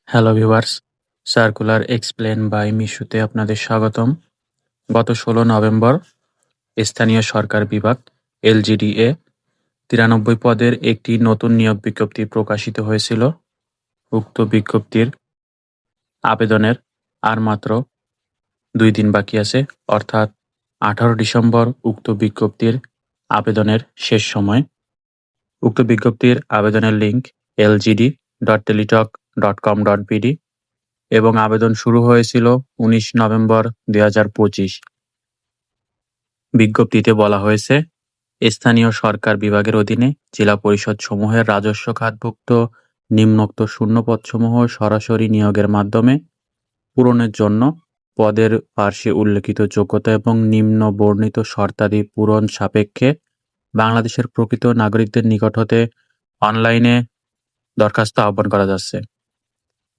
Hello viewers, circular explain by মিশুতে আপনাদের স্বাগতম। গত ১৬ নভেম্বর স্থানীয় সরকার বিভাগ এলজিডি-এ ৯৩ পদের একটি নতুন নিয়োগ বিজ্ঞপ্তি প্রকাশিত হয়েছিল। উক্ত বিজ্ঞপ্তির আবেদনের আর মাত্র ২ দিন বাকি আছে, অর্থাৎ ১৮ ডিসেম্বর উক্ত বিজ্ঞপ্তির আবেদনের শেষ সময়। উক্ত বিজ্ঞপ্তির আবেদনের লিঙ্ক lgd.teletalk.com.bd এবং আবেদন শুরু হয়েছিল ১৯ নভেম্বর ২০২৫। বিজ্ঞপ্তিতে বলা হয়েছে, স্থানীয় সরকার বিভাগের অধীনে জেলা পরিষদসমূহের রাজস্ব খাতভুক্ত নিম্নোক্ত শূন্যপদসমূহ সরাসরি নিয়োগের মাধ্যমে পূরণের জন্য পদের পার্শ্বে উল্লেখিত যোগ্যতা এবং নিম্ন বর্ণিত শর্তাদি পূরণ সাপেক্ষে বাংলাদেশের প্রকৃত নাগরিকদের নিকট হতে অনলাইনে দরখাস্ত আহ্বান করা যাচ্ছে।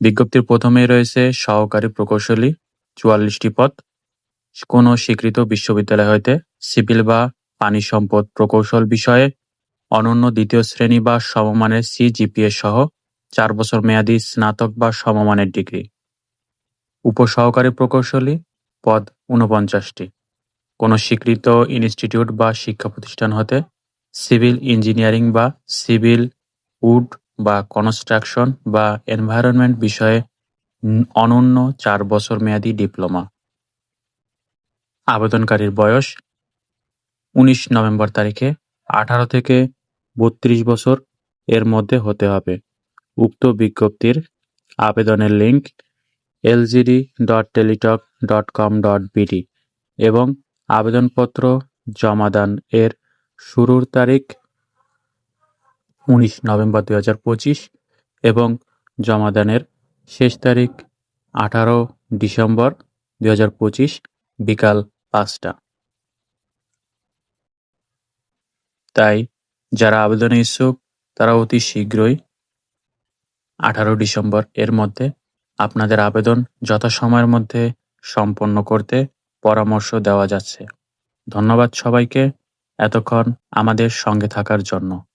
বিজ্ঞপ্তির প্রথমেই রয়েছে সহকারী প্রকৌশলী ৪৪টি পদ। কোনো স্বীকৃত বিশ্ববিদ্যালয় হইতে সিভিল বা পানি সম্পদ প্রকৌশল বিষয়ে অনন্য দ্বিতীয় শ্রেণী বা সমমানের সিজিপিএ সহ ৪ বছর মেয়াদী স্নাতক বা সমমানের ডিগ্রি। উপসহকারী প্রকৌশলী পদ ৪৯টি। কোনো স্বীকৃত ইনস্টিটিউট বা শিক্ষা প্রতিষ্ঠান হতে সিভিল ইঞ্জিনিয়ারিং বা সিভিল উড বা কনস্ট্রাকশন বা এনভায়রনমেন্ট বিষয়ে অনন্য ৪ বছর মেয়াদী ডিপ্লোমা। আবেদনকারীর বয়স ১৯ নভেম্বর তারিখে ১৮ থেকে ৩২ বছর এর মধ্যে হতে হবে। উক্ত বিজ্ঞপ্তির আবেদনের লিঙ্ক lgd.teletalk.com.bd এবং আবেদনপত্র জমাদান এর শুরুর তারিখ ১৯ নভেম্বর ২০২৫ এবং জমাদানের শেষ তারিখ ১৮ ডিসেম্বর ২০২৫ বিকাল ৫টা। তাই যারা আবেদনে ইচ্ছুক তারা অতি শীঘ্রই ১৮ ডিসেম্বর এর মধ্যে আপনাদের আবেদন যথাসময়ের মধ্যে সম্পন্ন করতে পরামর্শ দেওয়া যাচ্ছে। ধন্যবাদ সবাইকে এতক্ষণ আমাদের সঙ্গে থাকার জন্য।